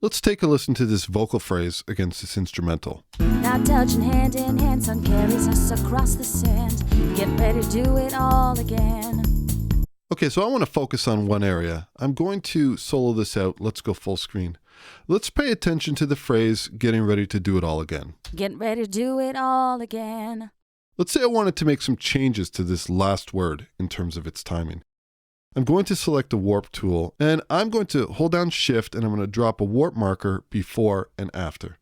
Let's take a listen to this vocal phrase against this instrumental. Not touching hand in hand, sun carries us across the sand. Get ready to do it all again. Okay, so I want to focus on one area. I'm going to solo this out. Let's go full screen. Let's pay attention to the phrase, getting ready to do it all again. Get ready to do it all again. Let's say I wanted to make some changes to this last word in terms of its timing. I'm going to select the warp tool and I'm going to hold down shift and I'm going to drop a warp marker before and after.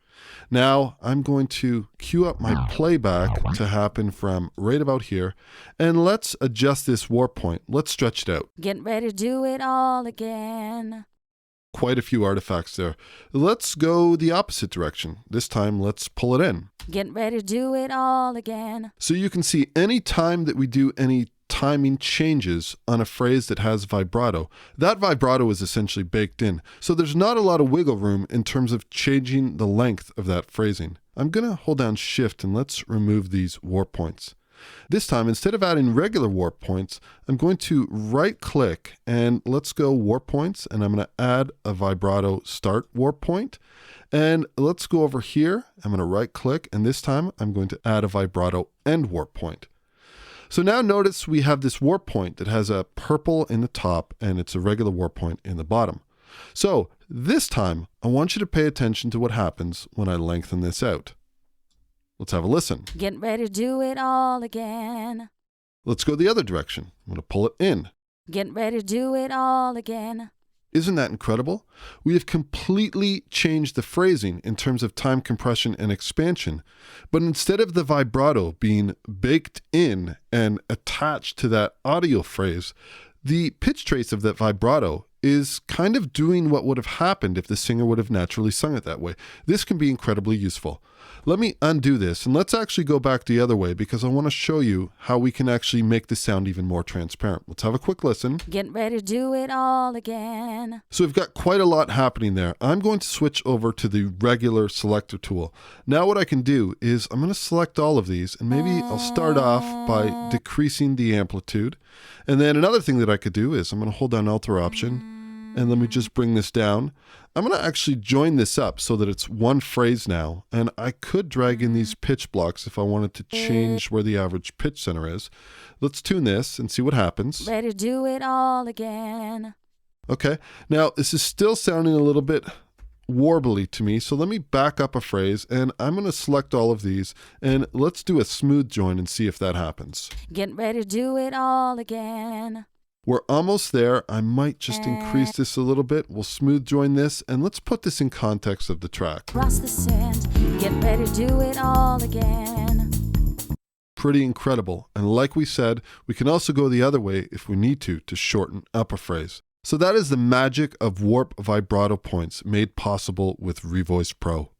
Now I'm going to cue up my playback to happen from right about here, and let's adjust this warp point. Let's stretch it out. Get ready to do it all again. Quite a few artifacts there. Let's go the opposite direction. This time let's pull it in. Get ready to do it all again. So you can see any time that we do any timing changes on a phrase that has vibrato, that vibrato is essentially baked in. So there's not a lot of wiggle room in terms of changing the length of that phrasing. I'm going to hold down shift and let's remove these warp points. This time, instead of adding regular warp points, I'm going to right click and let's go warp points, and I'm going to add a vibrato start warp point. And let's go over here. I'm going to right click, and this time I'm going to add a vibrato end warp point. So now notice we have this warp point that has a purple in the top and it's a regular warp point in the bottom. So this time I want you to pay attention to what happens when I lengthen this out. Let's have a listen. Get ready to do it all again. Let's go the other direction. I'm going to pull it in. Get ready to do it all again. Isn't that incredible? We have completely changed the phrasing in terms of time compression and expansion, but instead of the vibrato being baked in and attached to that audio phrase, the pitch trace of that vibrato is kind of doing what would have happened if the singer would have naturally sung it that way. This can be incredibly useful. Let me undo this and let's actually go back the other way because I want to show you how we can actually make this sound even more transparent. Let's have a quick listen. Get ready to do it all again. So we've got quite a lot happening there. I'm going to switch over to the regular selector tool. Now what I can do is I'm going to select all of these and maybe I'll start off by decreasing the amplitude. And then another thing that I could do is I'm going to hold down Alt or Option and let me just bring this down. I'm going to actually join this up so that it's one phrase now, and I could drag in these pitch blocks if I wanted to change where the average pitch center is. Let's tune this and see what happens. Ready to do it all again. Okay, now this is still sounding a little bit warbly to me, so let me back up a phrase and I'm going to select all of these and let's do a smooth join and see if that happens. Get ready to do it all again. We're almost there. I might just increase this a little bit. We'll smooth join this and let's put this in context of the track. Cross the sand, get ready to do it all again. Pretty incredible. And like we said, we can also go the other way if we need to shorten up a phrase. So that is the magic of warp vibrato points made possible with Revoice Pro.